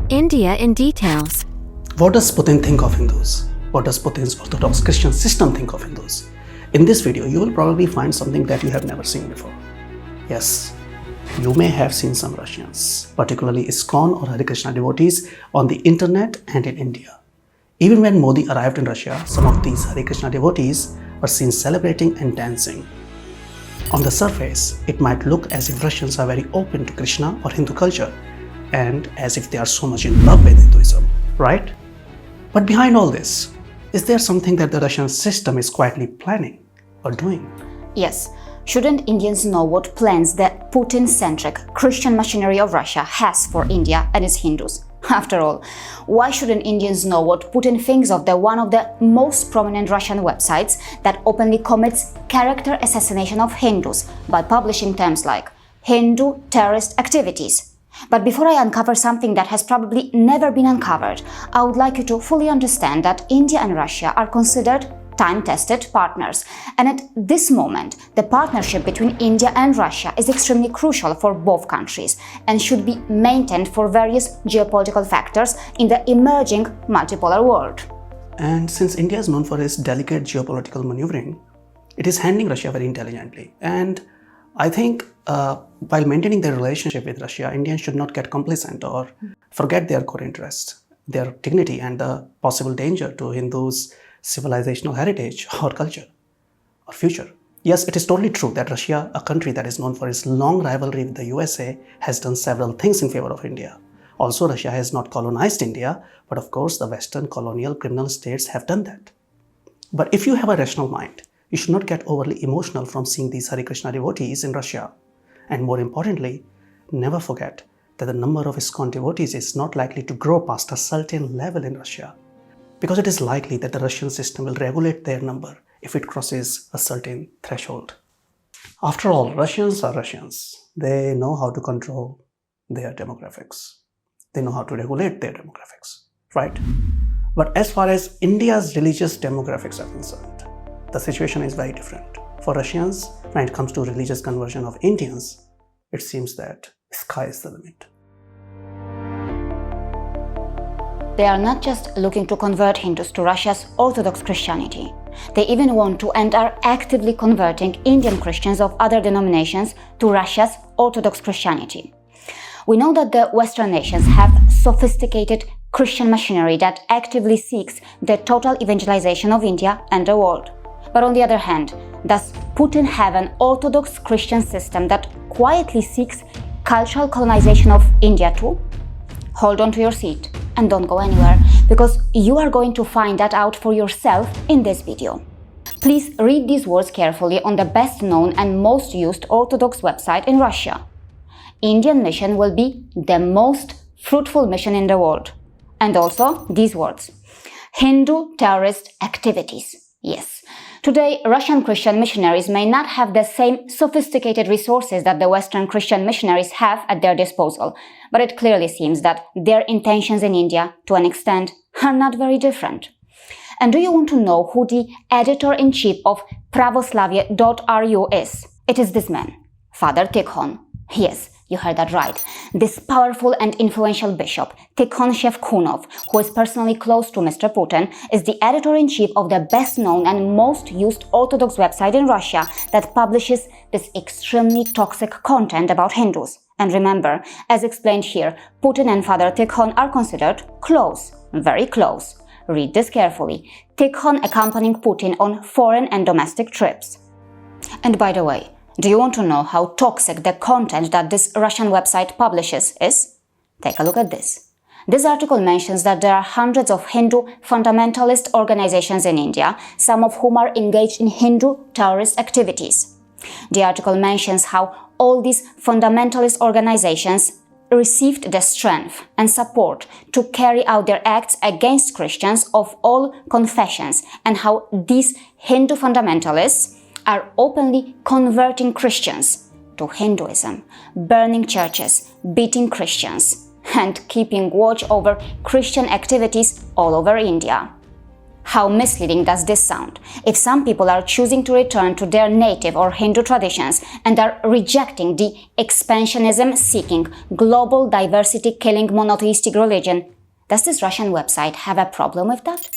India in details. What does Putin think of Hindus? What does Putin's Orthodox Christian system think of Hindus? In this video, you will probably find something that you have never seen before. Yes, you may have seen some Russians, particularly ISKCON or Hare Krishna devotees on the internet and in India. Even when Modi arrived in Russia, some of these Hare Krishna devotees were seen celebrating and dancing. On the surface, it might look as if Russians are very open to Krishna or Hindu culture, and as if they are so much in love with Hinduism, right? But behind all this, is there something that the Russian system is quietly planning or doing? Yes. Shouldn't Indians know what plans the Putin-centric Christian machinery of Russia has for India and its Hindus? After all, why shouldn't Indians know what Putin thinks of one of the most prominent Russian websites that openly commits character assassination of Hindus by publishing terms like Hindu terrorist activities? But before I uncover something that has probably never been uncovered, I would like you to fully understand that India and Russia are considered time-tested partners. And at this moment, the partnership between India and Russia is extremely crucial for both countries and should be maintained for various geopolitical factors in the emerging multipolar world. And since India is known for its delicate geopolitical maneuvering, it is handling Russia very intelligently. And I think while maintaining their relationship with Russia, Indians should not get complacent or forget their core interests, their dignity and the possible danger to Hindus' civilizational heritage or culture or future. Yes, it is totally true that Russia, a country that is known for its long rivalry with the USA, has done several things in favor of India. Also, Russia has not colonized India, but of course the Western colonial criminal states have done that. But if you have a rational mind, you should not get overly emotional from seeing these Hare Krishna devotees in Russia. And more importantly, never forget that the number of ISKCON devotees is not likely to grow past a certain level in Russia, because it is likely that the Russian system will regulate their number if it crosses a certain threshold. After all, Russians are Russians. They know how to control their demographics. They know how to regulate their demographics, right? But as far as India's religious demographics are concerned, the situation is very different. For Russians, when it comes to religious conversion of Indians, it seems that sky is the limit. They are not just looking to convert Hindus to Russia's Orthodox Christianity. They even want to and are actively converting Indian Christians of other denominations to Russia's Orthodox Christianity. We know that the Western nations have sophisticated Christian machinery that actively seeks the total evangelization of India and the world. But on the other hand, does Putin have an Orthodox Christian system that quietly seeks cultural colonization of India too? Hold on to your seat and don't go anywhere, because you are going to find that out for yourself in this video. Please read these words carefully on the best known and most used Orthodox website in Russia. Indian mission will be the most fruitful mission in the world. And also these words: Hindu terrorist activities. Yes. Today, Russian Christian missionaries may not have the same sophisticated resources that the Western Christian missionaries have at their disposal, but it clearly seems that their intentions in India, to an extent, are not very different. And do you want to know who the editor-in-chief of Pravoslavye.ru is? It is this man, Father Tikhon. Yes, you heard that right. This powerful and influential bishop, Tikhon Shevkunov, who is personally close to Mr. Putin, is the editor-in-chief of the best-known and most used Orthodox website in Russia that publishes this extremely toxic content about Hindus. And remember, as explained here, Putin and Father Tikhon are considered close, very close. Read this carefully. Tikhon accompanying Putin on foreign and domestic trips. And by the way, do you want to know how toxic the content that this Russian website publishes is? Take a look at this. This article mentions that there are hundreds of Hindu fundamentalist organizations in India, some of whom are engaged in Hindu terrorist activities. The article mentions how all these fundamentalist organizations received the strength and support to carry out their acts against Christians of all confessions, and how these Hindu fundamentalists are openly converting Christians to Hinduism, burning churches, beating Christians, and keeping watch over Christian activities all over India. How misleading does this sound? If some people are choosing to return to their native or Hindu traditions and are rejecting the expansionism-seeking, global diversity-killing monotheistic religion, does this Russian website have a problem with that?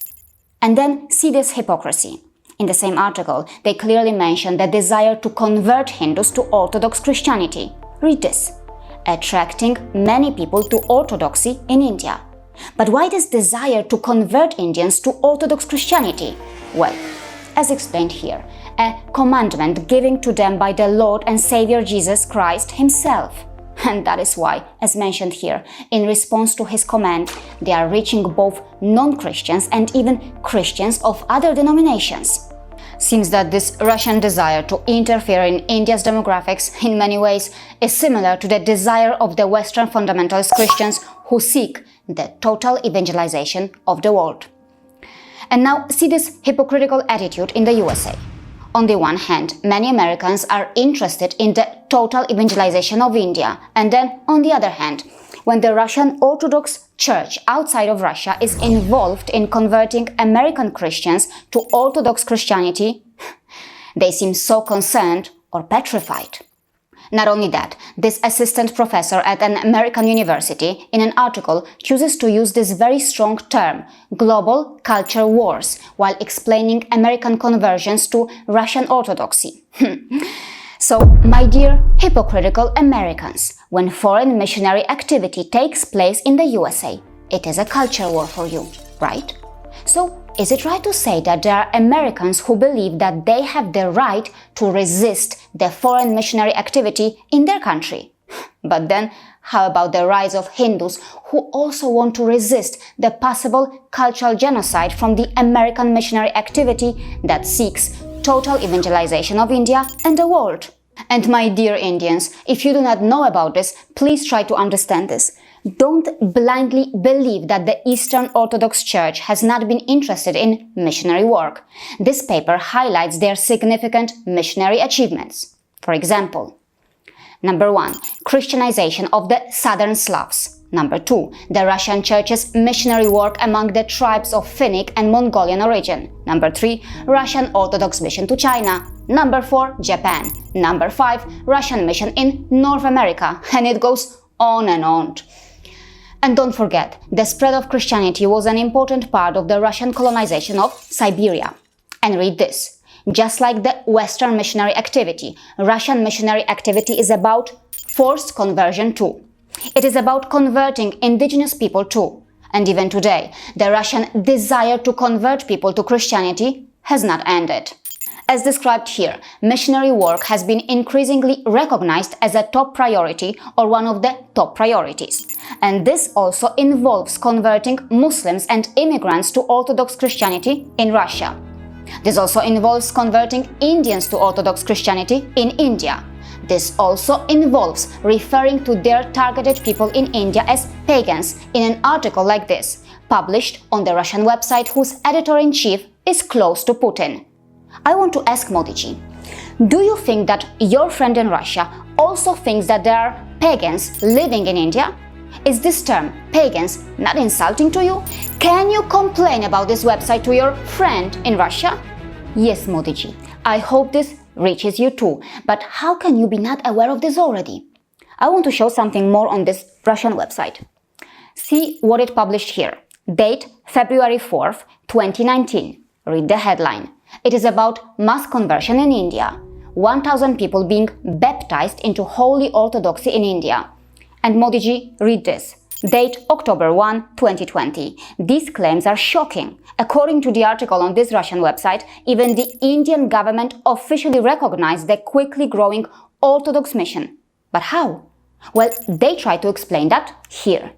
And then see this hypocrisy. In the same article, they clearly mention the desire to convert Hindus to Orthodox Christianity. Read this. Attracting many people to Orthodoxy in India. But why this desire to convert Indians to Orthodox Christianity? Well, as explained here, a commandment given to them by the Lord and Savior Jesus Christ himself. And that is why, as mentioned here, in response to his command, they are reaching both non-Christians and even Christians of other denominations. Seems that this Russian desire to interfere in India's demographics in many ways is similar to the desire of the Western fundamentalist Christians who seek the total evangelization of the world. And now see this hypocritical attitude in the USA. On the one hand, many Americans are interested in the total evangelization of India, and then on the other hand, when the Russian Orthodox Church outside of Russia is involved in converting American Christians to Orthodox Christianity, they seem so concerned or petrified. Not only that, this assistant professor at an American university in an article chooses to use this very strong term, global culture wars, while explaining American conversions to Russian Orthodoxy. So, my dear hypocritical Americans, when foreign missionary activity takes place in the USA, it is a culture war for you, right? So, is it right to say that there are Americans who believe that they have the right to resist the foreign missionary activity in their country? But then, how about the rise of Hindus who also want to resist the possible cultural genocide from the American missionary activity that seeks total evangelization of India and the world? And my dear Indians, if you do not know about this, please try to understand this. Don't blindly believe that the Eastern Orthodox Church has not been interested in missionary work. This paper highlights their significant missionary achievements. For example, number 1, Christianization of the Southern Slavs. Number 2, the Russian Church's missionary work among the tribes of Finnic and Mongolian origin. Number 3, Russian Orthodox mission to China. Number 4, Japan. Number 5, Russian mission in North America. And it goes on and on. And don't forget, the spread of Christianity was an important part of the Russian colonization of Siberia. And read this. Just like the Western missionary activity, Russian missionary activity is about forced conversion too. It is about converting indigenous people too. And even today, the Russian desire to convert people to Christianity has not ended. As described here, missionary work has been increasingly recognized as a top priority or one of the top priorities. And this also involves converting Muslims and immigrants to Orthodox Christianity in Russia. This also involves converting Indians to Orthodox Christianity in India. This also involves referring to their targeted people in India as pagans in an article like this, published on the Russian website whose editor-in-chief is close to Putin. I want to ask Modiji, do you think that your friend in Russia also thinks that there are pagans living in India? Is this term, pagans, not insulting to you? Can you complain about this website to your friend in Russia? Yes, Modiji, I hope this reaches you too, but how can you be not aware of this already? I want to show something more on this Russian website. See what it published here. Date February 4th, 2019. Read the headline. It is about mass conversion in India. 1,000 people being baptized into Holy Orthodoxy in India. And Modiji, read this. Date October 1, 2020. These claims are shocking. According to the article on this Russian website, even the Indian government officially recognized the quickly growing Orthodox mission. But how? Well, they try to explain that here.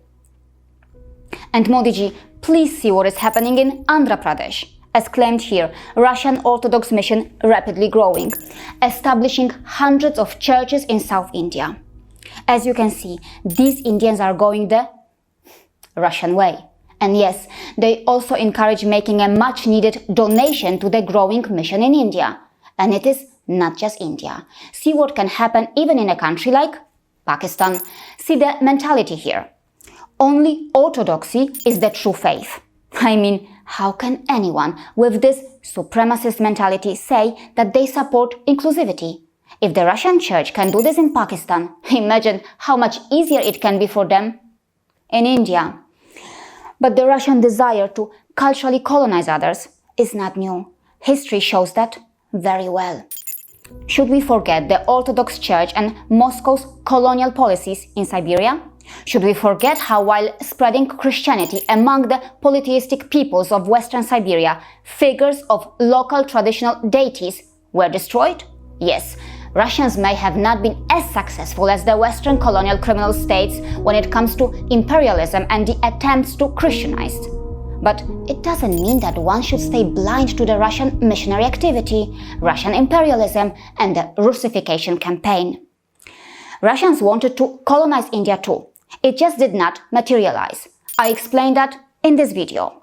And Modiji, please see what is happening in Andhra Pradesh. As claimed here, Russian Orthodox mission rapidly growing, establishing hundreds of churches in South India. As you can see, these Indians are going the Russian way. And yes, they also encourage making a much-needed donation to the growing mission in India. And it is not just India. See what can happen even in a country like Pakistan. See the mentality here. Only orthodoxy is the true faith. I mean, how can anyone with this supremacist mentality say that they support inclusivity? If the Russian church can do this in Pakistan, imagine how much easier it can be for them in India. But the Russian desire to culturally colonize others is not new. History shows that very well. Should we forget the Orthodox Church and Moscow's colonial policies in Siberia? Should we forget how, while spreading Christianity among the polytheistic peoples of Western Siberia, figures of local traditional deities were destroyed? Yes, Russians may have not been as successful as the Western colonial criminal states when it comes to imperialism and the attempts to Christianize. But it doesn't mean that one should stay blind to the Russian missionary activity, Russian imperialism, and the Russification campaign. Russians wanted to colonize India too. It just did not materialize. I explained that in this video.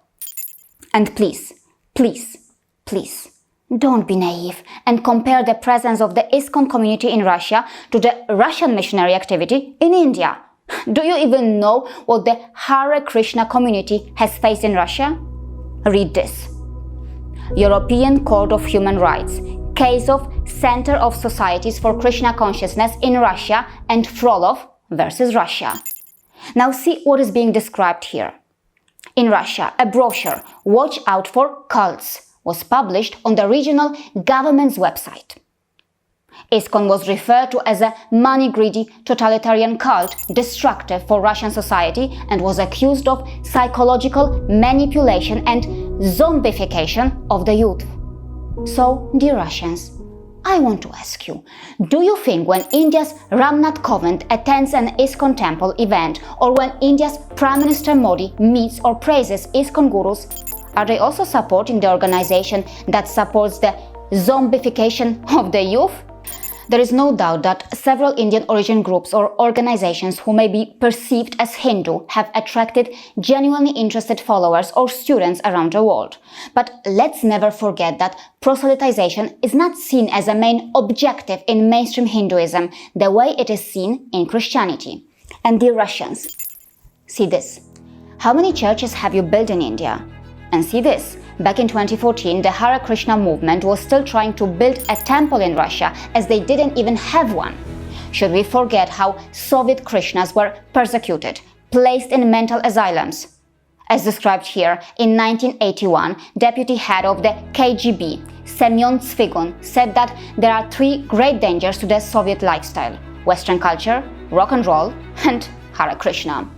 And please, don't be naive and compare the presence of the ISKCON community in Russia to the Russian missionary activity in India. Do you even know what the Hare Krishna community has faced in Russia? Read this. European Court of Human Rights. Case of Center of Societies for Krishna Consciousness in Russia and Frolov versus Russia. Now see what is being described here. In Russia, a brochure, Watch Out for Cults, was published on the regional government's website. ISKCON was referred to as a money-greedy totalitarian cult destructive for Russian society and was accused of psychological manipulation and zombification of the youth. So, dear Russians, I want to ask you, do you think when India's Ramnath Kovind attends an ISKCON temple event or when India's Prime Minister Modi meets or praises ISKCON gurus, are they also supporting the organization that supports the zombification of the youth? There is no doubt that several Indian origin groups or organizations who may be perceived as Hindu have attracted genuinely interested followers or students around the world. But let's never forget that proselytization is not seen as a main objective in mainstream Hinduism the way it is seen in Christianity. And dear Russians, see this. How many churches have you built in India? And see this. Back in 2014, the Hare Krishna movement was still trying to build a temple in Russia as they didn't even have one. Should we forget how Soviet Krishnas were persecuted, placed in mental asylums? As described here, in 1981, deputy head of the KGB, Semyon Tsvigun, said that there are three great dangers to the Soviet lifestyle: Western culture, rock and roll, and Hare Krishna.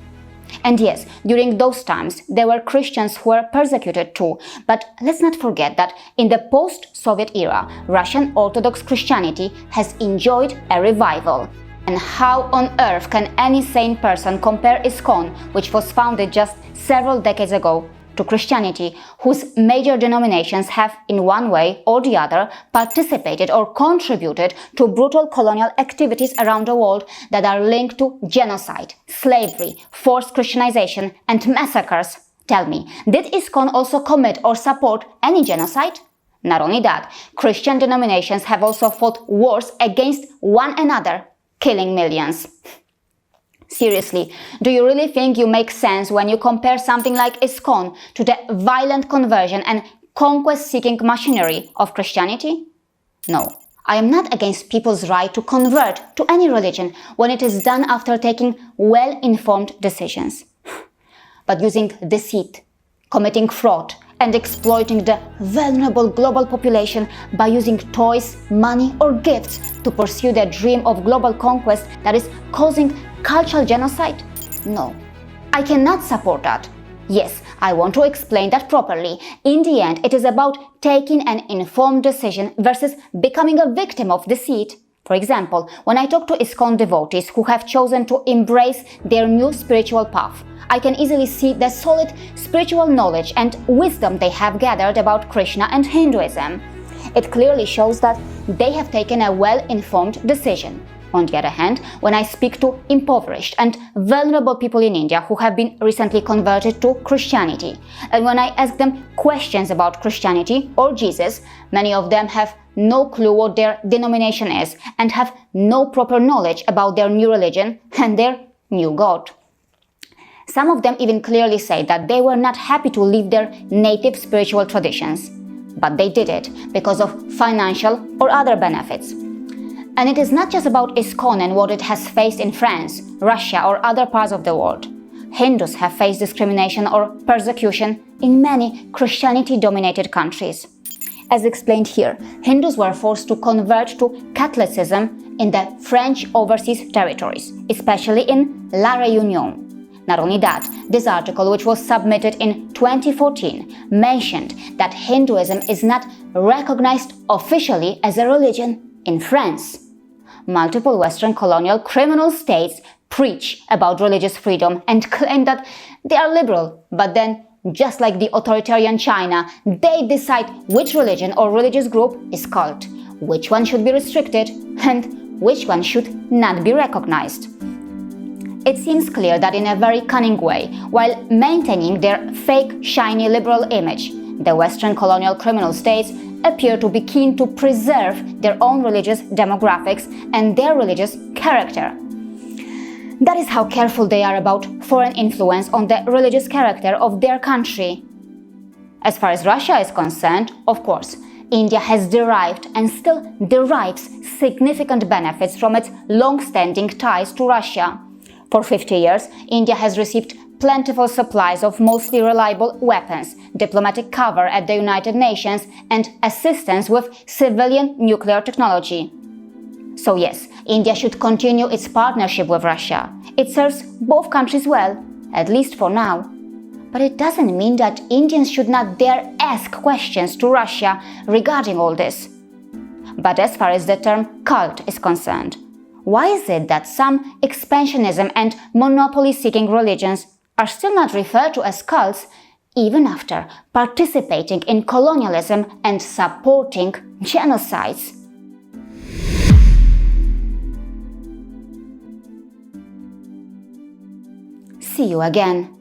And yes, during those times, there were Christians who were persecuted too. But let's not forget that in the post-Soviet era, Russian Orthodox Christianity has enjoyed a revival. And how on earth can any sane person compare ISKCON, which was founded just several decades ago, to Christianity, whose major denominations have, in one way or the other, participated or contributed to brutal colonial activities around the world that are linked to genocide, slavery, forced Christianization, and massacres? Tell me, did ISKCON also commit or support any genocide? Not only that, Christian denominations have also fought wars against one another, killing millions. Seriously, do you really think you make sense when you compare something like ISKCON to the violent conversion and conquest-seeking machinery of Christianity? No, I am not against people's right to convert to any religion when it is done after taking well-informed decisions. But using deceit, committing fraud, and exploiting the vulnerable global population by using toys, money, or gifts to pursue their dream of global conquest that is causing cultural genocide? No, I cannot support that. Yes, I want to explain that properly. In the end, it is about taking an informed decision versus becoming a victim of deceit. For example, when I talk to ISKCON devotees who have chosen to embrace their new spiritual path, I can easily see the solid spiritual knowledge and wisdom they have gathered about Krishna and Hinduism. It clearly shows that they have taken a well-informed decision. On the other hand, when I speak to impoverished and vulnerable people in India who have been recently converted to Christianity, and when I ask them questions about Christianity or Jesus, many of them have no clue what their denomination is and have no proper knowledge about their new religion and their new God. Some of them even clearly say that they were not happy to leave their native spiritual traditions, but they did it because of financial or other benefits. And it is not just about ISKCON and what it has faced in France, Russia, or other parts of the world. Hindus have faced discrimination or persecution in many Christianity-dominated countries. As explained here, Hindus were forced to convert to Catholicism in the French overseas territories, especially in La Réunion. Not only that, this article, which was submitted in 2014, mentioned that Hinduism is not recognized officially as a religion in France. Multiple Western colonial criminal states preach about religious freedom and claim that they are liberal, but then, just like the authoritarian China, they decide which religion or religious group is cult, which one should be restricted, and which one should not be recognized. It seems clear that in a very cunning way, while maintaining their fake, shiny liberal image, the Western colonial criminal states appear to be keen to preserve their own religious demographics and their religious character. That is how careful they are about foreign influence on the religious character of their country. As far as Russia is concerned, of course, India has derived and still derives significant benefits from its long-standing ties to Russia. For 50 years, India has received plentiful supplies of mostly reliable weapons, diplomatic cover at the United Nations, and assistance with civilian nuclear technology. So yes, India should continue its partnership with Russia. It serves both countries well, at least for now. But it doesn't mean that Indians should not dare ask questions to Russia regarding all this. But as far as the term cult is concerned, why is it that some expansionism and monopoly-seeking religions are still not referred to as cults even after participating in colonialism and supporting genocides? See you again.